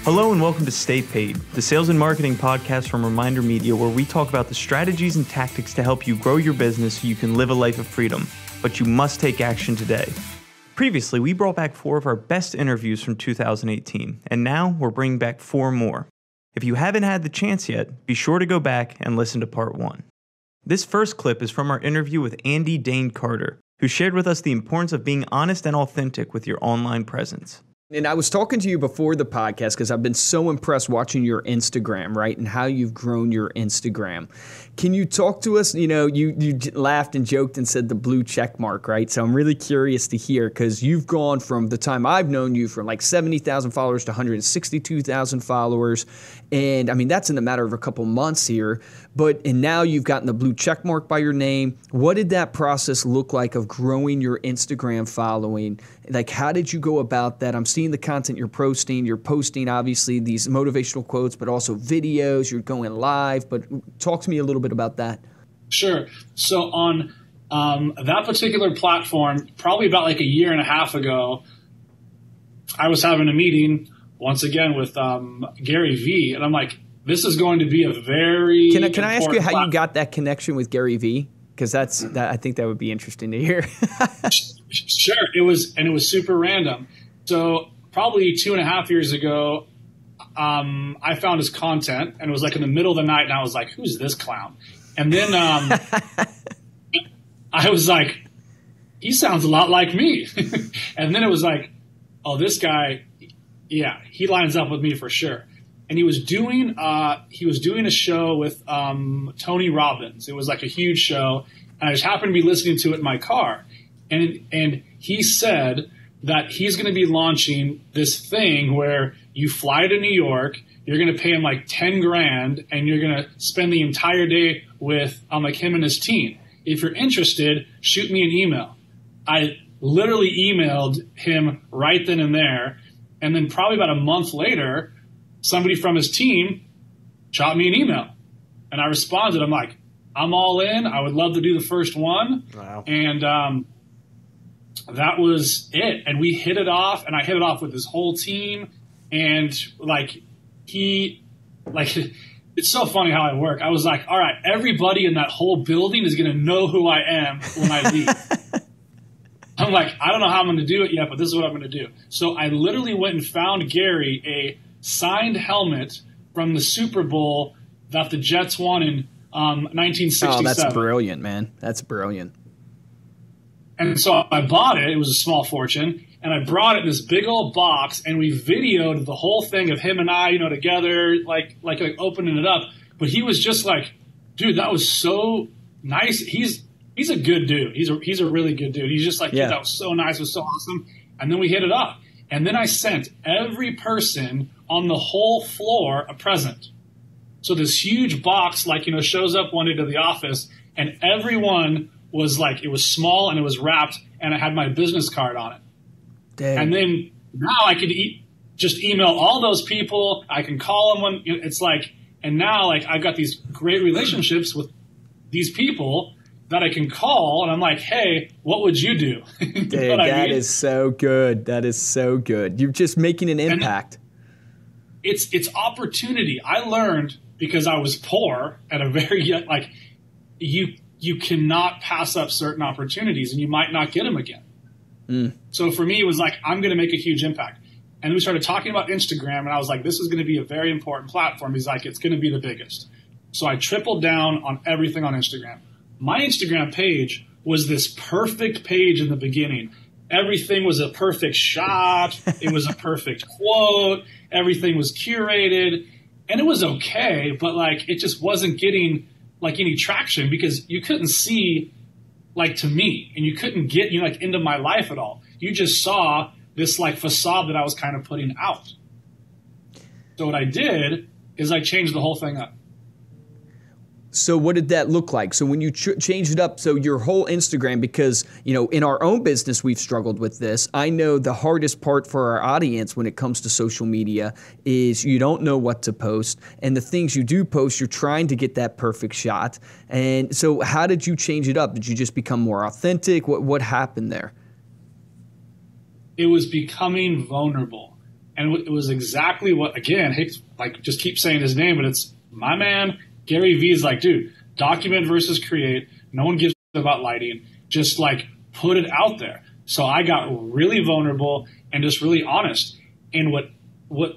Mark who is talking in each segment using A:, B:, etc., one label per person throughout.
A: Hello and welcome to Stay Paid, the sales and marketing podcast from ReminderMedia, where we talk about the strategies and tactics to help you grow your business so you can live a life of freedom. But you must take action today. Previously, we brought back 4 of our best interviews from 2018, and now we're bringing back 4 more. If you haven't had the chance yet, be sure to go back and listen to part 1. This first clip is from our interview with Dane Carter, who shared with us the importance of being honest and authentic with your online presence.
B: And I was talking to you before the podcast because I've been so impressed watching your Instagram, right, and how you've grown your Instagram. Can you talk to us? You know, you laughed and joked and said the blue check mark, right? So I'm really curious to hear, because you've gone from the time I've known you from like 70,000 followers to 162,000 followers. And I mean, that's in a matter of a couple months here. And now you've gotten the blue check mark by your name. What did that process look like of growing your Instagram following? Like, how did you go about that? I'm seeing the content you're posting. You're posting, obviously, these motivational quotes, but also videos. You're going live. But talk to me a little bit about that.
C: Sure. So on that particular platform, probably about like a year and a half ago, I was having a meeting once again with Gary Vee. And I'm like, this is going to be a very
B: Can I ask you how you got that connection with Gary Vee? Because I think that would be interesting to hear.
C: Sure. It was super random. So probably 2.5 years ago, I found his content, and it was like in the middle of the night, and I was like, who's this clown? And then I was like, he sounds a lot like me. And then it was like, oh, this guy, yeah, he lines up with me for sure. And he was doing a show with Tony Robbins. It was like a huge show, and I just happened to be listening to it in my car. And he said that he's going to be launching this thing where you fly to New York, you're going to pay him like 10 grand, and you're going to spend the entire day with like him and his team. If you're interested, shoot me an email. I literally emailed him right then and there, and then probably about a month later, somebody from his team shot me an email, and I responded. I'm like, I'm all in. I would love to do the first one.
B: Wow.
C: And that was it. And we hit it off, and I hit it off with his whole team. And it's so funny how I work. I was like, all right, everybody in that whole building is going to know who I am when I leave. I'm like, I don't know how I'm going to do it yet, but this is what I'm going to do. So I literally went and found Gary a signed helmet from the Super Bowl that the Jets won in 1967.
B: Oh, that's brilliant, man. That's brilliant.
C: And so I bought it. It was a small fortune. And I brought it in this big old box, and we videoed the whole thing of him and I, together, like opening it up. But he was just like, dude, that was so nice. He's a good dude. He's a really good dude. He's just like, dude, that was so nice. It was so awesome. And then we hit it up. And then I sent every person on the whole floor a present. So this huge box, shows up one day to the office, and everyone was like, it was small and it was wrapped, and I had my business card on it.
B: Dang.
C: And then now I can just email all those people. I can call them when it's like, and now I've got these great relationships with these people that I can call, and I'm like, hey, what would you do?
B: Dude, that is so good. That is so good. You're just making an impact.
C: It's opportunity. I learned, because I was poor at a very young, you cannot pass up certain opportunities, and you might not get them again. So for me, it was like, I'm going to make a huge impact. And we started talking about Instagram, and I was like, this is going to be a very important platform. He's like, it's going to be the biggest. So I tripled down on everything on Instagram. My Instagram page was this perfect page in the beginning. Everything was a perfect shot. It was a perfect quote. Everything was curated. And it was okay, but it just wasn't getting any traction, because you couldn't see to me, and you couldn't get into my life at all. You just saw this facade that I was kind of putting out. So what I did is I changed the whole thing up.
B: So what did that look like? So when you changed it up, so your whole Instagram, because, in our own business, we've struggled with this. I know the hardest part for our audience when it comes to social media is you don't know what to post. And the things you do post, you're trying to get that perfect shot. And so how did you change it up? Did you just become more authentic? What happened there?
C: It was becoming vulnerable. And it was exactly what, again, just keep saying his name, but it's my man, Gary Vee is like, dude, document versus create. No one gives a about lighting. Just like put it out there. So I got really vulnerable and just really honest. And what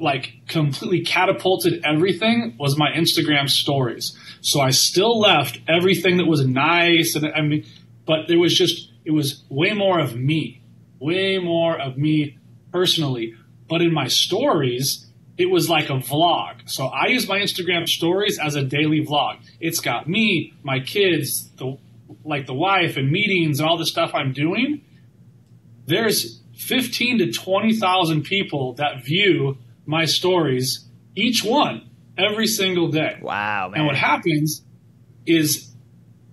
C: like completely catapulted everything was my Instagram stories. So I still left everything that was nice. And I mean, but it was way more of me personally. But in my stories, it was like a vlog. So I use my Instagram stories as a daily vlog. It's got me, my kids, the wife and meetings and all the stuff I'm doing. There's 15 to 20,000 people that view my stories, each one, every single day.
B: Wow, man.
C: And what happens is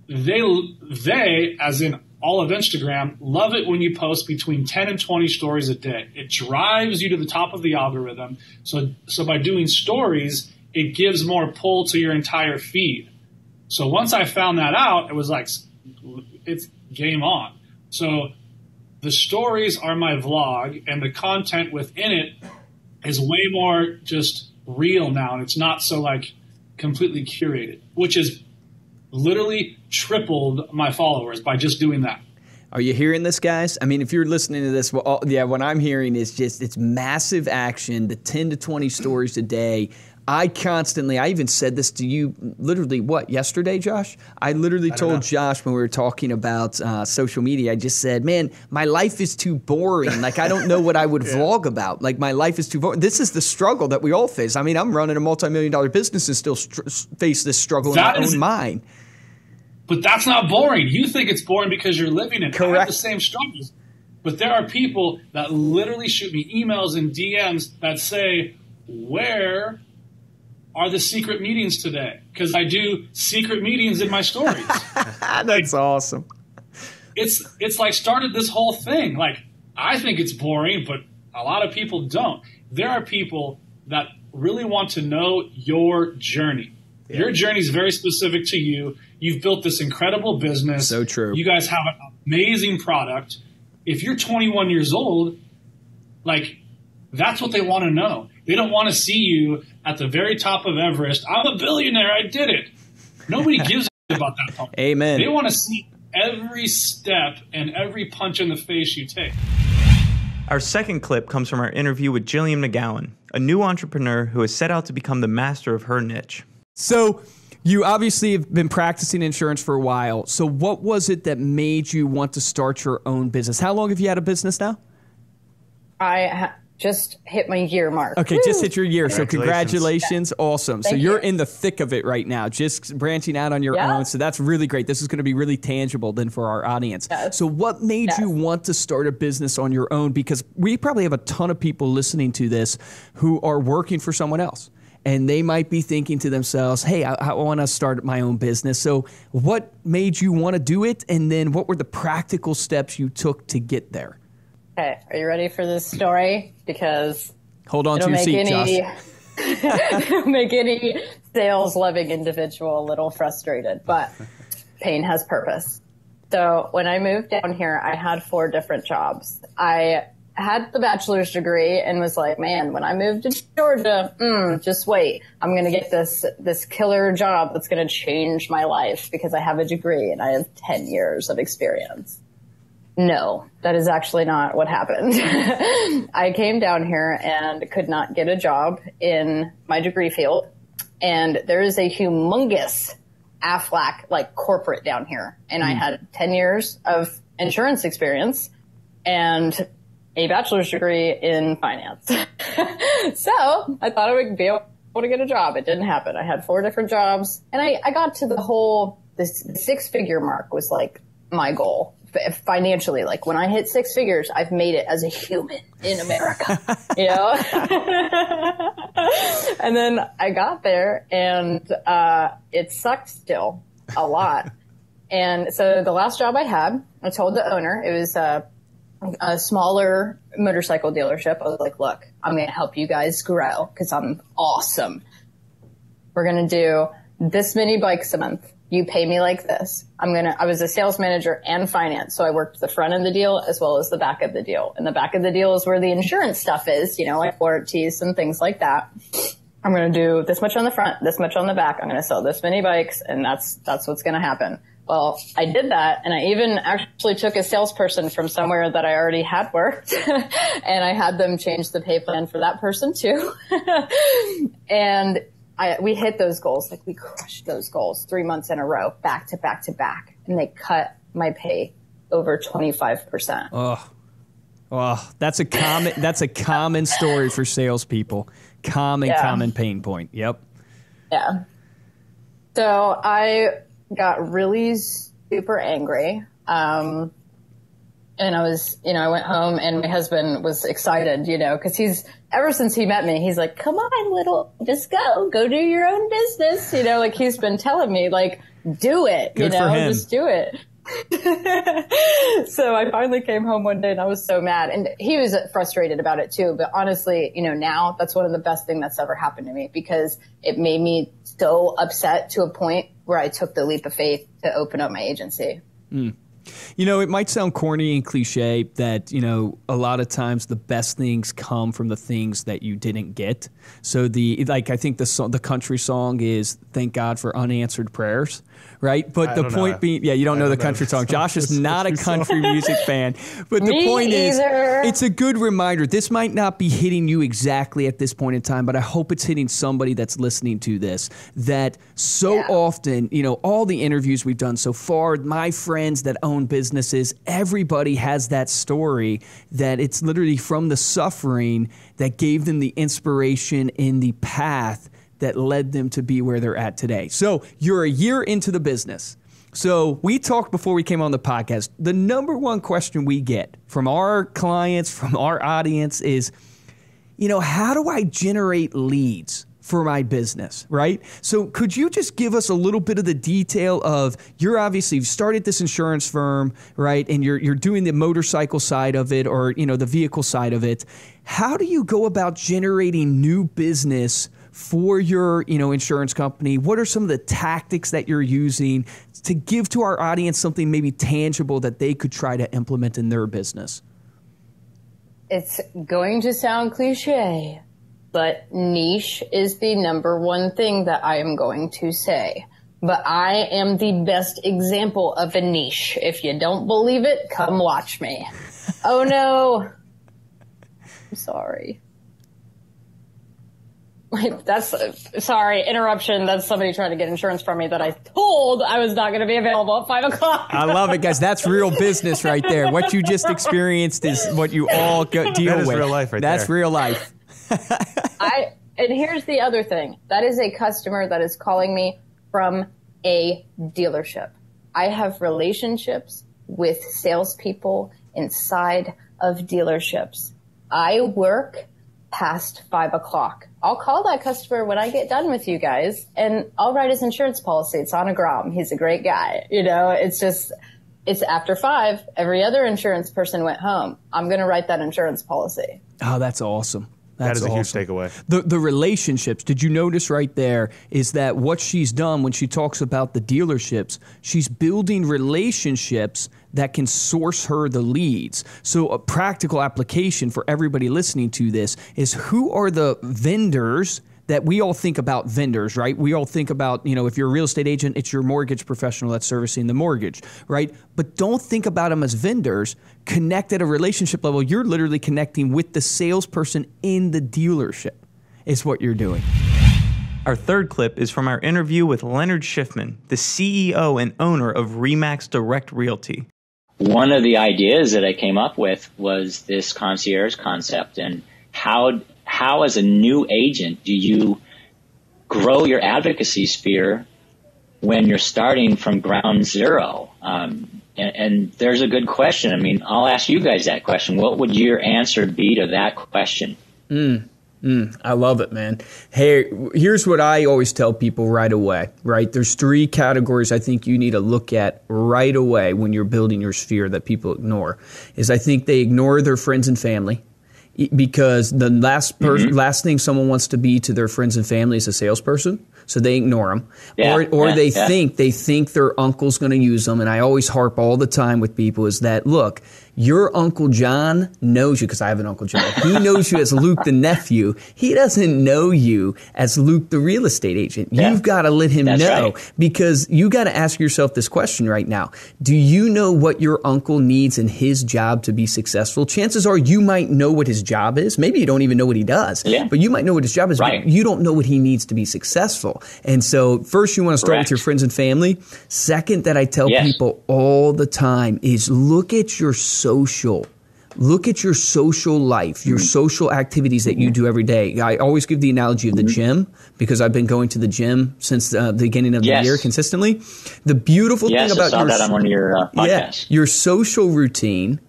C: they, as in all of Instagram, love it when you post between 10 and 20 stories a day. It drives you to the top of the algorithm. So by doing stories, it gives more pull to your entire feed. So once I found that out, it was like, it's game on. So the stories are my vlog, and the content within it is way more just real now. And it's not so like completely curated, which has literally tripled my followers by just doing that.
B: Are you hearing this, guys? I mean, if you're listening to this, well, what I'm hearing is just it's massive action, the 10 to 20 stories a day. I even said this to you literally, yesterday, Josh? I literally told Josh when we were talking about social media, I just said, man, my life is too boring. Like, I don't know what I would vlog about. Like, my life is too boring. This is the struggle that we all face. I mean, I'm running a multi-million-dollar business and still face this struggle in my own mind.
C: But that's not boring. You think it's boring because you're living it.
B: Correct.
C: I have the same struggles. But there are people that literally shoot me emails and DMs that say, where are the secret meetings today? Because I do secret meetings in my stories.
B: That's awesome.
C: It's like started this whole thing. Like, I think it's boring, but a lot of people don't. There are people that really want to know your journey. Yeah. Your journey is very specific to you. You've built this incredible business.
B: So true.
C: You guys have an amazing product. If you're 21 years old, like, that's what they want to know. They don't want to see you at the very top of Everest. I'm a billionaire. I did it. Nobody gives a about that part.
B: Amen.
C: They want to see every step and every punch in the face you take.
A: Our second clip comes from our interview with Jillian McGowan, a new entrepreneur who has set out to become the master of her niche.
B: So you obviously have been practicing insurance for a while. So what was it that made you want to start your own business? How long have you had a business now?
D: I just hit my year mark.
B: Okay,
D: Woo!
B: Just hit your year. So congratulations.
D: Yeah.
B: Awesome.
D: Thank
B: so you're
D: you.
B: in the thick of it right now, just branching out on your own. So that's really great. This is going to be really tangible then for our audience.
D: Yes.
B: So what made you want to start a business on your own? Because we probably have a ton of people listening to this who are working for someone else. And they might be thinking to themselves, hey, I want to start my own business. So what made you want to do it? And then what were the practical steps you took to get there?
D: Okay, are you ready for this story? Because
B: hold on to your seat, Josh.
D: It'll make any sales-loving individual a little frustrated, but pain has purpose. So when I moved down here, I had 4 different jobs. I had the bachelor's degree and was like, man, when I moved to Georgia, just wait. I'm going to get this killer job that's going to change my life because I have a degree and I have 10 years of experience. No, that is actually not what happened. I came down here and could not get a job in my degree field. And there is a humongous Aflac like corporate down here. And I had 10 years of insurance experience and a bachelor's degree in finance. So I thought I would be able to get a job. It didn't happen. I had 4 different jobs and I got to this 6-figure mark was like my goal. Financially, like when I hit 6 figures, I've made it as a human in America, you know? And then I got there and it sucked still a lot. And so the last job I had, I told the owner, it was a smaller motorcycle dealership. I was like, look, I'm going to help you guys grow because I'm awesome. We're going to do this many bikes a month. you pay me like this. I was a sales manager and finance. So I worked the front of the deal as well as the back of the deal. And the back of the deal is where the insurance stuff is, like warranties and things like that. I'm going to do this much on the front, this much on the back. I'm going to sell this many bikes, and that's what's going to happen. Well, I did that, and I even actually took a salesperson from somewhere that I already had worked, and I had them change the pay plan for that person too. And we hit those goals, like we crushed those goals 3 months in a row, back to back to back, and they cut my pay over 25%.
B: Oh, that's a common story for salespeople. Common pain point. Yep.
D: Yeah. So I got really super angry. And I was, I went home, and my husband was excited, cause ever since he met me, he's like, come on, just go do your own business. Like he's been telling me, like, do it,
B: Good for him.
D: Just do it. So I finally came home one day, and I was so mad, and he was frustrated about it too. But honestly, now that's one of the best things that's ever happened to me, because it made me so upset to a point where I took the leap of faith to open up my agency.
B: It might sound corny and cliche that, a lot of times the best things come from the things that you didn't get. So I think the country song is "Thank God for Unanswered Prayers," right? But the point being, you don't know the country song. Josh is not a country music fan. But the point is, it's a good reminder. This might not be hitting you exactly at this point in time, but I hope it's hitting somebody that's listening to this. That so often, all the interviews we've done so far, my friends that own businesses, everybody has that story that it's literally from the suffering that gave them the inspiration in the path that led them to be where they're at today. So you're a year into the business. So we talked before we came on the podcast. The number one question we get from our clients, from our audience is, how do I generate leads for my business, right? So could you just give us a little bit of the detail of, you've started this insurance firm, right? And you're doing the motorcycle side of it, or, the vehicle side of it. How do you go about generating new business for your, insurance company? What are some of the tactics that you're using to give to our audience something maybe tangible that they could try to implement in their business?
D: It's going to sound cliche, but niche is the number one thing that I am going to say. But I am the best example of a niche. If you don't believe it, come watch me. Oh no. I'm sorry. Sorry, interruption. That's somebody trying to get insurance from me that I told I was not going to be available at 5 o'clock.
B: I love it, guys. That's real business right there. What you just experienced is what you all deal with.
E: That is real life right there.
B: That's real life.
D: And here's the other thing. That is a customer that is calling me from a dealership. I have relationships with salespeople inside of dealerships. I work past 5 o'clock. I'll call that customer when I get done with you guys, and I'll write his insurance policy. It's on a Grom. He's a great guy. It's after 5. Every other insurance person went home. I'm going to write that insurance policy.
B: Oh, that's awesome.
E: That is a huge takeaway.
B: The relationships, did you notice right there, is that what she's done when she talks about the dealerships, she's building relationships that can source her the leads. So a practical application for everybody listening to this is, who are the vendors that we all think about vendors, right? We all think about, if you're a real estate agent, it's your mortgage professional that's servicing the mortgage, right? But don't think about them as vendors. Connect at a relationship level. You're literally connecting with the salesperson in the dealership is what you're doing.
A: Our third clip is from our interview with Leonard Shipman, the CEO and owner of RE/MAX Direct Realty.
F: One of the ideas that I came up with was this concierge concept, and how as a new agent do you grow your advocacy sphere when you're starting from ground zero? And there's a good question. I mean, I'll ask you guys that question. What would your answer be to that question?
B: I love it, man. Hey, here's what I always tell people right away, right? There's 3 categories I think you need to look at right away when you're building your sphere that people ignore. I think they ignore their friends and family, because the last thing someone wants to be to their friends and family is a salesperson. so they ignore them, they think their uncle's going to use them. And I always harp all the time with people is that, look, your Uncle John knows you, because I have an Uncle John. He knows you as Luke the nephew. He doesn't know you as Luke the real estate agent. Yeah. You've got to let him know, because you got to ask yourself this question right now. Do you know what your uncle needs in his job to be successful? Chances are you might know what his job is. Maybe you don't even know what he does, but you might know what his job is, but you don't know what he needs to be successful. And so first you want to start with your friends and family. Second, that I tell people all the time is look at your social life, your social activities that you do every day. I always give the analogy of the gym, because I've been going to the gym since the beginning of the year consistently. The beautiful thing about
F: that on one of your podcasts.
B: Your social routine.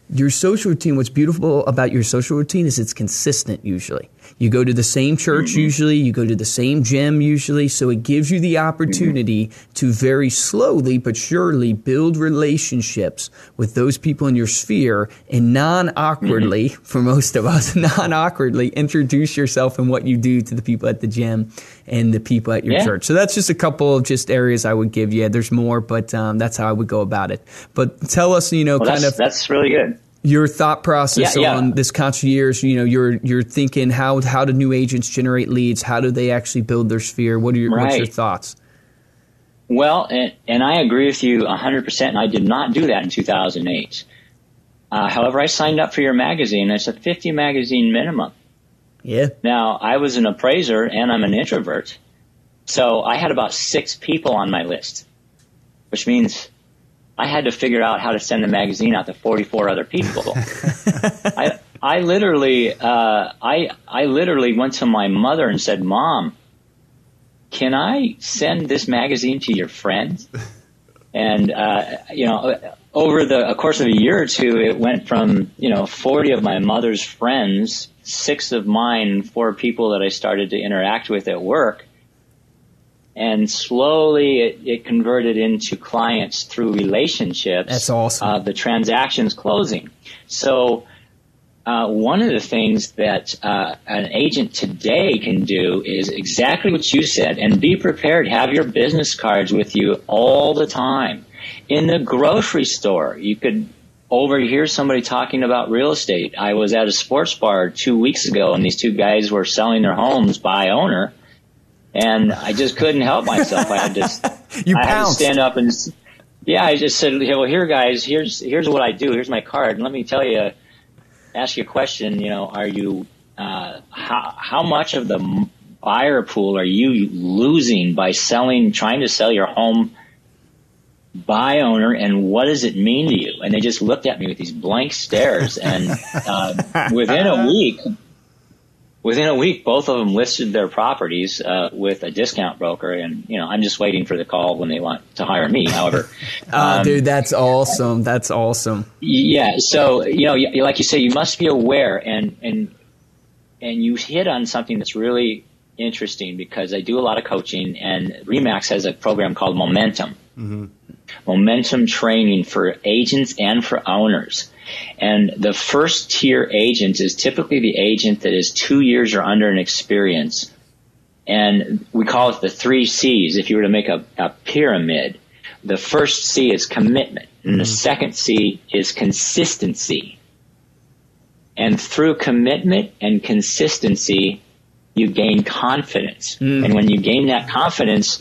B: What's beautiful about your social routine is it's consistent usually. You go to the same church usually, you go to the same gym usually, so it gives you the opportunity to very slowly but surely build relationships with those people in your sphere, and non-awkwardly, for most of us, non-awkwardly introduce yourself and what you do to the people at the gym and the people at your church. So that's just a couple of just areas I would give you. There's more, but that's how I would go about it. But tell us,
F: that's really good.
B: Your thought process on this concierge, you're thinking how do new agents generate leads? How do they actually build their sphere? What's your thoughts?
F: Well, and I agree with you 100%, and I did not do that in 2008. However, I signed up for your magazine. It's a 50 magazine minimum.
B: Yeah.
F: Now, I was an appraiser, and I'm an introvert, so I had about 6 people on my list, which means I had to figure out how to send the magazine out to 44 other people. I literally went to my mother and said, "Mom, can I send this magazine to your friends?" And over the course of a year or two, it went from 40 of my mother's friends, 6 of mine, 4 people that I started to interact with at work. And slowly it converted into clients through relationships.
B: That's awesome.
F: The transactions closing. So one of the things that an agent today can do is exactly what you said, and be prepared. Have your business cards with you all the time. In the grocery store, you could overhear somebody talking about real estate. I was at a sports bar 2 weeks ago, and these 2 guys were selling their homes by owner. And I just couldn't help myself. I had to stand up and, I just said, well, here, guys, here's what I do. Here's my card. And let me tell you, ask you a question. Are you, how much of the buyer pool are you losing by trying to sell your home by owner, and what does it mean to you? And they just looked at me with these blank stares. And within a week, both of them listed their properties with a discount broker, and I'm just waiting for the call when they want to hire me. However,
B: dude, that's awesome. That's awesome.
F: Yeah. So like you say, you must be aware, and you hit on something that's really interesting, because I do a lot of coaching, and RE/MAX has a program called Momentum. Momentum training for agents and for owners. And the first tier agent is typically the agent that is 2 years or under in experience. And we call it the 3 C's. If you were to make a pyramid, the first C is commitment, and the second C is consistency. And through commitment and consistency, you gain confidence. And when you gain that confidence,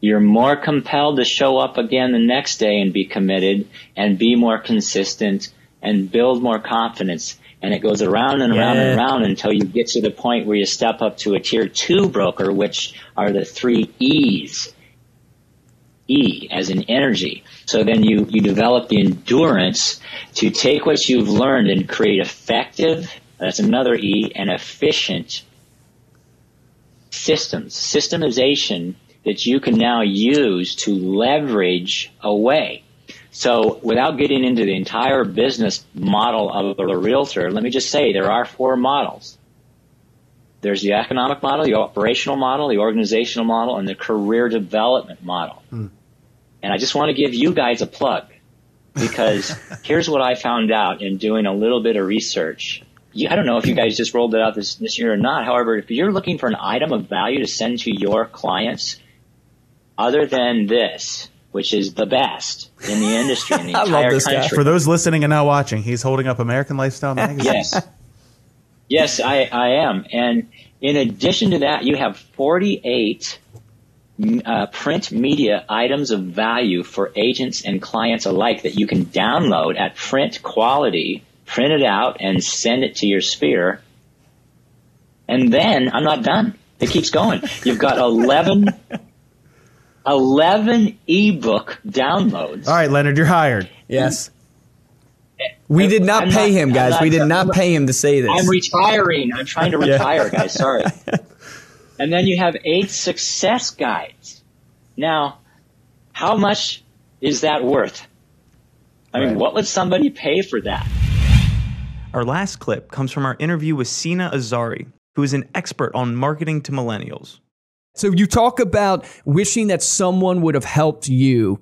F: you're more compelled to show up again the next day and be committed and be more consistent and build more confidence. And it goes around and around and around until you get to the point where you step up to a tier 2 broker, which are the 3 E's. E as in energy. So then you develop the endurance to take what you've learned and create effective, that's another E, and efficient systems, systemization that you can now use to leverage away. So without getting into the entire business model of a realtor, let me just say there are 4 models. There's the economic model, the operational model, the organizational model, and the career development model. And I just want to give you guys a plug, because here's what I found out in doing a little bit of research. I don't know if you guys just rolled it out this year or not. However, if you're looking for an item of value to send to your clients, other than this, which is the best in the industry in the entire country.
E: For those listening and not watching, he's holding up American Lifestyle magazine.
F: Yes. Yes, I am. And in addition to that, you have 48 print media items of value for agents and clients alike that you can download at print quality, print it out, and send it to your sphere. And then I'm not done. It keeps going. You've got 11 ebook downloads.
E: All right, Leonard, you're hired.
B: Yes. We did not pay him, guys. We did not pay him to say this.
F: I'm retiring. I'm trying to retire, guys. Sorry. And then you have 8 success guides. Now, how much is that worth? I mean, what would somebody pay for that?
A: Our last clip comes from our interview with Sina Azari, who is an expert on marketing to millennials.
B: So you talk about wishing that someone would have helped you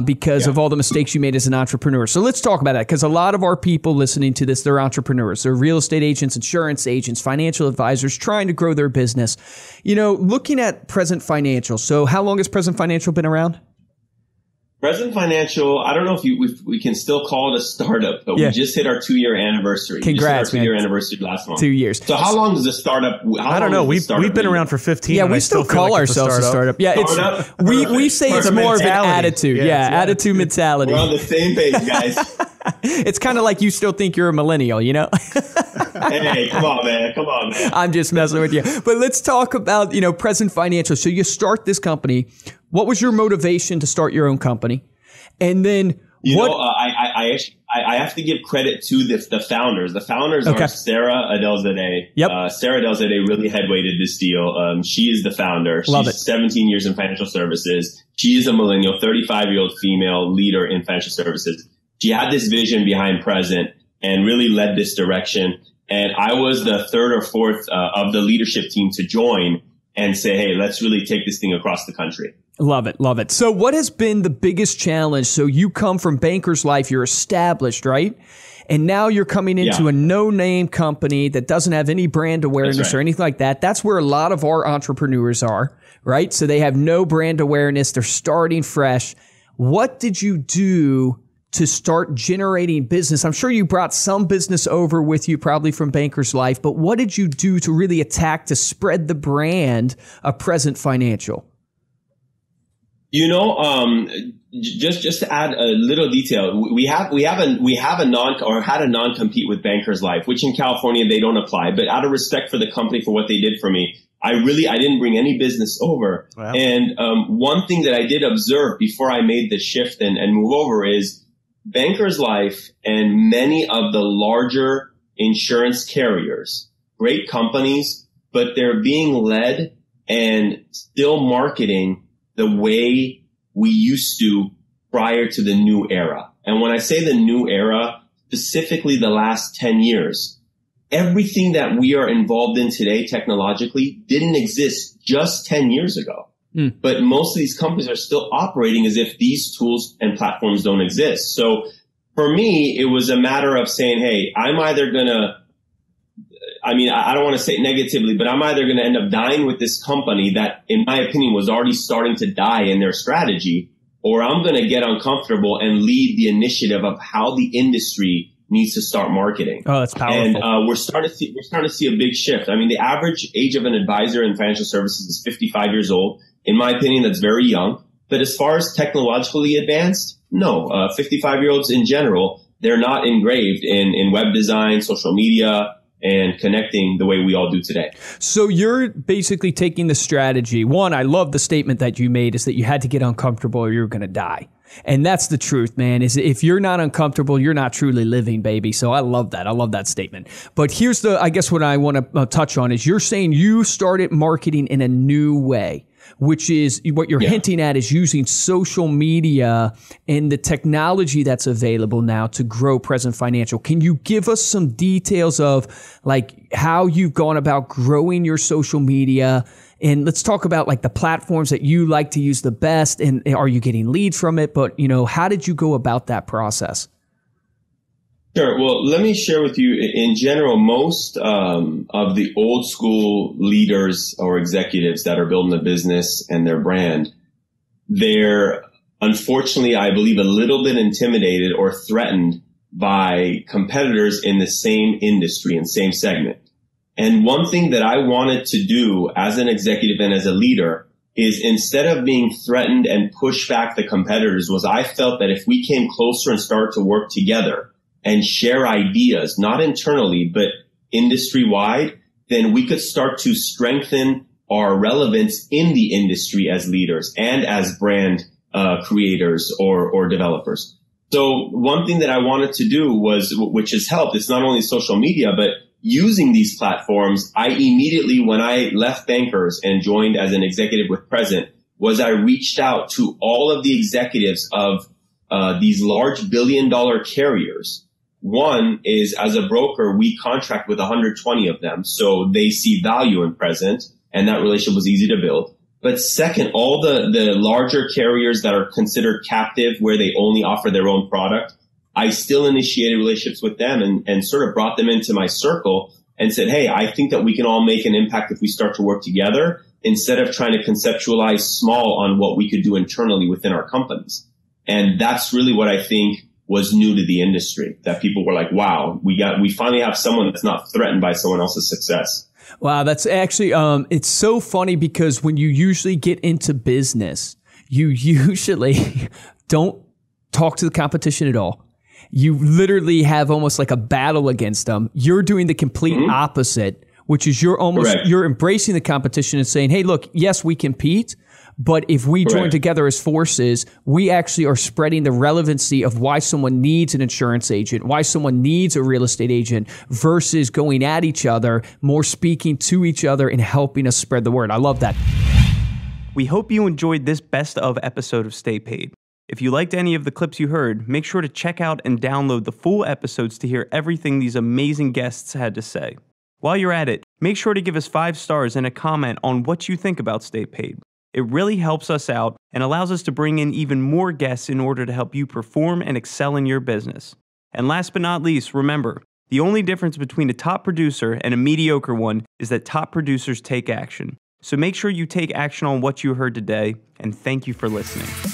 B: because of all the mistakes you made as an entrepreneur. So let's talk about that, because a lot of our people listening to this, they're entrepreneurs. They're real estate agents, insurance agents, financial advisors trying to grow their business. You know, looking at Present Financial. So how long has Present Financial been around?
G: Present Financial, I don't know if we can still call it a startup, but we just hit our 2-year anniversary.
B: Congrats,
G: we just hit our 2-year anniversary last month.
B: 2 years.
G: So how long is the startup?
E: I don't know. We've been around for 15.
B: Yeah, we still call ourselves a startup. Yeah, we say it's more of an attitude. Yeah, attitude mentality.
G: We're on the same page, guys.
B: It's kind of like you still think you're a millennial, you know?
G: Hey, come on, man.
B: I'm just messing with you. But let's talk about, Present Financial. So you start this company. What was your motivation to start your own company? And then
G: I have to give credit to the founders. The founders are Sina Azari.
B: Yep.
G: Sina Azari really headweighted this deal. She is the founder. She's 17 years in financial services. She is a millennial, 35-year-old female leader in financial services. She had this vision behind Present and really led this direction. And I was the third or fourth of the leadership team to join and say, hey, let's really take this thing across the country.
B: Love it. Love it. So what has been the biggest challenge? So you come from banker's life, you're established, right? And now you're coming into a no-name company that doesn't have any brand awareness or anything like that. That's where a lot of our entrepreneurs are, right? So they have no brand awareness. They're starting fresh. What did you do to start generating business? I'm sure you brought some business over with you, probably from banker's life, but what did you do to really attack, to spread the brand of Present Financial?
G: Just to add a little detail, we had a non-compete with Bankers Life, which in California they don't apply. But out of respect for the company for what they did for me, I didn't bring any business over. Wow. And one thing that I did observe before I made the shift and move over is Bankers Life and many of the larger insurance carriers, great companies, but they're being led and still marketing the way we used to prior to the new era. And when I say the new era, specifically the last 10 years, everything that we are involved in today technologically didn't exist just 10 years ago. But most of these companies are still operating as if these tools and platforms don't exist. So for me, it was a matter of saying, hey, I'm either going to, I don't want to say it negatively, but I'm either going to end up dying with this company that, in my opinion, was already starting to die in their strategy, or I'm going to get uncomfortable and lead the initiative of how the industry needs to start marketing.
B: Oh, that's powerful.
G: And we're starting to see a big shift. I mean, the average age of an advisor in financial services is 55 years old. In my opinion, that's very young. But as far as technologically advanced, no. 55-year-olds in general, they're not engraved in web design, social media, and connecting the way we all do today.
B: So you're basically taking the strategy. One, I love the statement that you made, is that you had to get uncomfortable or you're going to die. And that's the truth, man, is if you're not uncomfortable, you're not truly living, baby. So I love that. I love that statement. But here's I guess what I want to touch on is you're saying you started marketing in a new way, which is what you're hinting at is using social media and the technology that's available now to grow Present Financial. Can you give us some details of like how you've gone about growing your social media? And let's talk about like the platforms that you like to use the best. And are you getting leads from it? But, how did you go about that process?
G: Sure. Well, let me share with you in general, most of the old school leaders or executives that are building a business and their brand, they're unfortunately, I believe, a little bit intimidated or threatened by competitors in the same industry and same segment. And one thing that I wanted to do as an executive and as a leader is, instead of being threatened and push back the competitors, was I felt that if we came closer and started to work together and share ideas, not internally, but industry-wide, then we could start to strengthen our relevance in the industry as leaders and as brand creators or developers. So one thing that I wanted to do was, which has helped, it's not only social media, but using these platforms, I immediately, when I left Bankers and joined as an executive with Present, was I reached out to all of the executives of these large billion-dollar carriers. One is, as a broker, we contract with 120 of them, so they see value in Present, and that relationship was easy to build. But second, all the larger carriers that are considered captive, where they only offer their own product, I still initiated relationships with them and sort of brought them into my circle and said, hey, I think that we can all make an impact if we start to work together, instead of trying to conceptualize small on what we could do internally within our companies. And that's really what I think was new to the industry, that people were like, wow, we finally have someone that's not threatened by someone else's success.
B: Wow, that's actually, it's so funny, because when you usually get into business, you usually don't talk to the competition at all. You literally have almost like a battle against them. You're doing the complete opposite, which is you're embracing the competition and saying, hey, look, yes, we compete, but if we join together as forces, we actually are spreading the relevancy of why someone needs an insurance agent, why someone needs a real estate agent, versus going at each other, more speaking to each other and helping us spread the word. I love that.
A: We hope you enjoyed this best of episode of Stay Paid. If you liked any of the clips you heard, make sure to check out and download the full episodes to hear everything these amazing guests had to say. While you're at it, make sure to give us 5 stars and a comment on what you think about Stay Paid. It really helps us out and allows us to bring in even more guests in order to help you perform and excel in your business. And last but not least, remember, the only difference between a top producer and a mediocre one is that top producers take action. So make sure you take action on what you heard today, and thank you for listening.